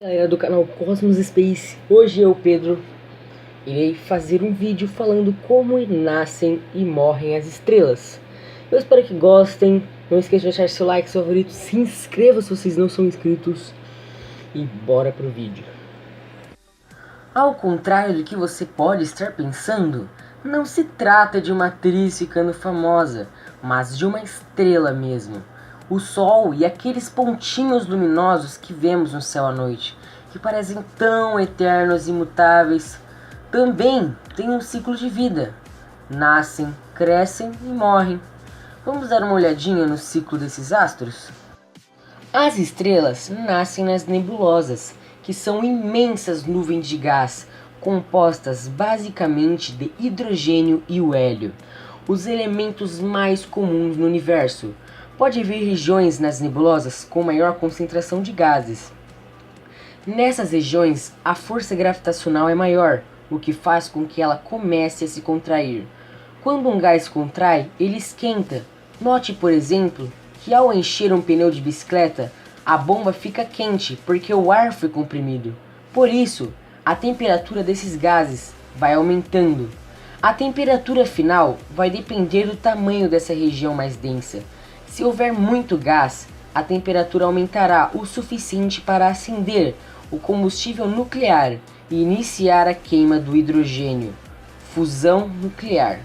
Galera do canal Cosmos Space, hoje eu, Pedro, irei fazer um vídeo falando como nascem e morrem as estrelas. Eu espero que gostem, não esqueça de deixar seu like, seu favorito, se inscreva se vocês não são inscritos e bora pro vídeo. Ao contrário do que você pode estar pensando, não se trata de uma atriz ficando famosa, mas de uma estrela mesmo. O Sol e aqueles pontinhos luminosos que vemos no céu à noite, que parecem tão eternos e imutáveis, também têm um ciclo de vida. Nascem, crescem e morrem. Vamos dar uma olhadinha no ciclo desses astros? As estrelas nascem nas nebulosas, que são imensas nuvens de gás, compostas basicamente de hidrogênio e o hélio, os elementos mais comuns no universo. Pode haver regiões nas nebulosas com maior concentração de gases. Nessas regiões, a força gravitacional é maior, o que faz com que ela comece a se contrair. Quando um gás contrai, ele esquenta. Note, por exemplo, que ao encher um pneu de bicicleta, a bomba fica quente porque o ar foi comprimido. Por isso, a temperatura desses gases vai aumentando. A temperatura final vai depender do tamanho dessa região mais densa. Se houver muito gás, a temperatura aumentará o suficiente para acender o combustível nuclear e iniciar a queima do hidrogênio, fusão nuclear.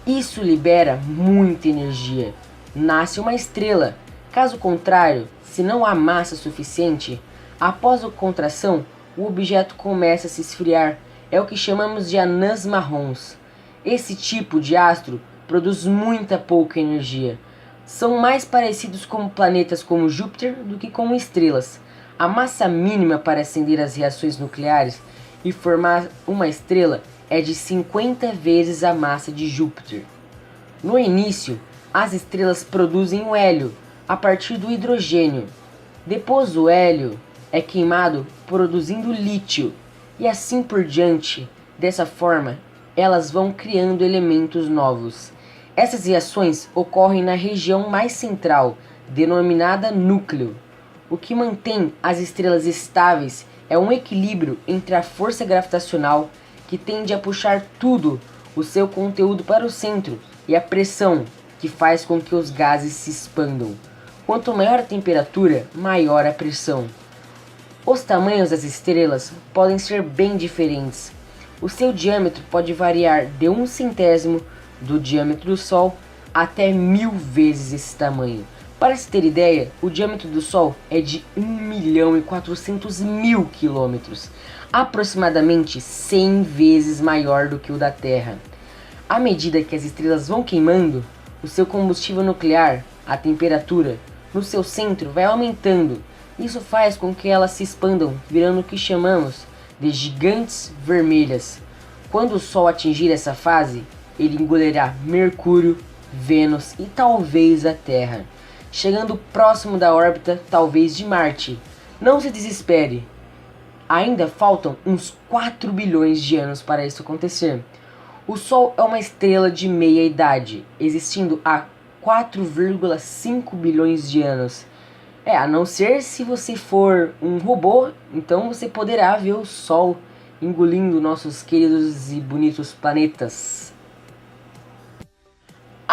Isso libera muita energia. Nasce uma estrela. Caso contrário, se não há massa suficiente, após a contração, o objeto começa a se esfriar. É o que chamamos de anãs marrons. Esse tipo de astro produz muita pouca energia. São mais parecidos com planetas como Júpiter do que com estrelas. A massa mínima para acender as reações nucleares e formar uma estrela é de 50 vezes a massa de Júpiter. No início, as estrelas produzem o hélio a partir do hidrogênio. Depois o hélio é queimado produzindo lítio e assim por diante. Dessa forma, elas vão criando elementos novos. Essas reações ocorrem na região mais central, denominada núcleo. O que mantém as estrelas estáveis é um equilíbrio entre a força gravitacional, que tende a puxar tudo o seu conteúdo para o centro, e a pressão, que faz com que os gases se expandam. Quanto maior a temperatura, maior a pressão. Os tamanhos das estrelas podem ser bem diferentes. O seu diâmetro pode variar de 1/100º do diâmetro do Sol até 1000 vezes esse tamanho. Para se ter ideia, o diâmetro do Sol é de 1.400.000 quilômetros, aproximadamente 100 vezes maior do que o da Terra. À medida que as estrelas vão queimando, o seu combustível nuclear, a temperatura, no seu centro vai aumentando. Isso faz com que elas se expandam, virando o que chamamos de gigantes vermelhas. Quando o Sol atingir essa fase, ele engolirá Mercúrio, Vênus e talvez a Terra, chegando próximo da órbita, talvez de Marte. Não se desespere, ainda faltam uns 4 bilhões de anos para isso acontecer. O Sol é uma estrela de meia idade, existindo há 4,5 bilhões de anos. A não ser se você for um robô, então você poderá ver o Sol engolindo nossos queridos e bonitos planetas.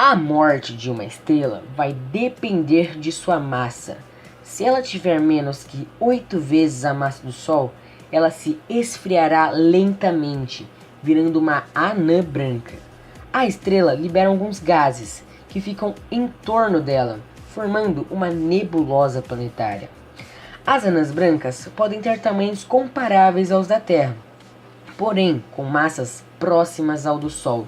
A morte de uma estrela vai depender de sua massa. Se ela tiver menos que 8 vezes a massa do Sol, ela se esfriará lentamente, virando uma anã branca. A estrela libera alguns gases que ficam em torno dela, formando uma nebulosa planetária. As anãs brancas podem ter tamanhos comparáveis aos da Terra, porém com massas próximas ao do Sol.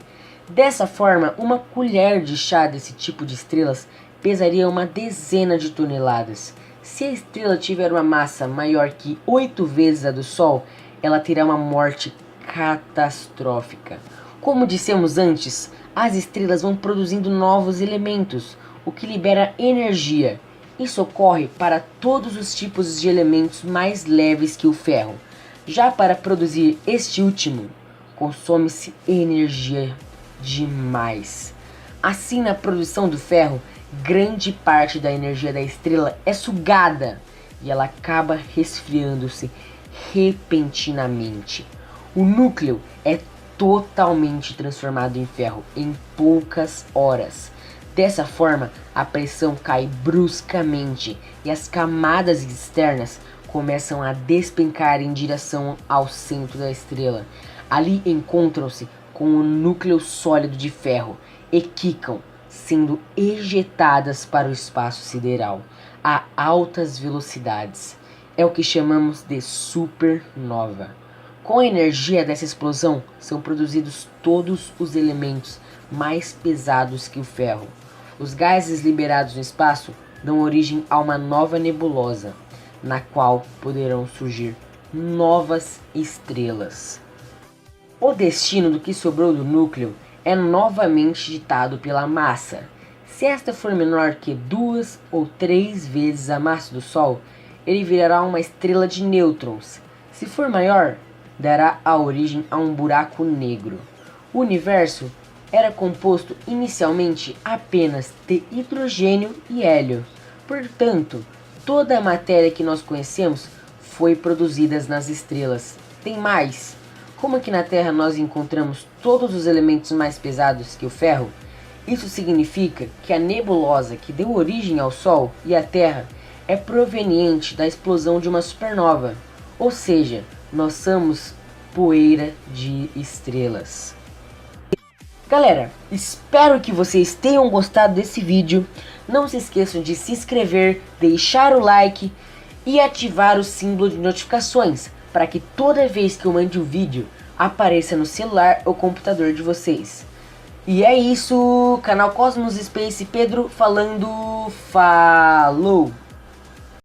Dessa forma, uma colher de chá desse tipo de estrelas pesaria uma dezena de toneladas. Se a estrela tiver uma massa maior que 8 vezes a do Sol, ela terá uma morte catastrófica. Como dissemos antes, as estrelas vão produzindo novos elementos, o que libera energia. Isso ocorre para todos os tipos de elementos mais leves que o ferro. Já para produzir este último, consome-se energia demais. Assim, na produção do ferro, grande parte da energia da estrela é sugada e ela acaba resfriando-se repentinamente. O núcleo é totalmente transformado em ferro em poucas horas. Dessa forma, a pressão cai bruscamente e as camadas externas começam a despencar em direção ao centro da estrela. Ali encontram-se com o núcleo sólido de ferro e quicam, sendo ejetadas para o espaço sideral a altas velocidades. É o que chamamos de supernova. Com a energia dessa explosão, são produzidos todos os elementos mais pesados que o ferro. Os gases liberados no espaço dão origem a uma nova nebulosa, na qual poderão surgir novas estrelas. O destino do que sobrou do núcleo é novamente ditado pela massa. Se esta for menor que 2 ou 3 vezes a massa do Sol, ele virará uma estrela de nêutrons. Se for maior, dará a origem a um buraco negro. O universo era composto inicialmente apenas de hidrogênio e hélio. Portanto, toda a matéria que nós conhecemos foi produzida nas estrelas. Tem mais. Como aqui na Terra nós encontramos todos os elementos mais pesados que o ferro, isso significa que a nebulosa que deu origem ao Sol e à Terra é proveniente da explosão de uma supernova. Ou seja, nós somos poeira de estrelas. Galera, espero que vocês tenham gostado desse vídeo. Não se esqueçam de se inscrever, deixar o like e ativar o símbolo de notificações para que toda vez que eu mande um vídeo apareça no celular ou computador de vocês. E é isso, canal Cosmos Space Pedro falando, falou!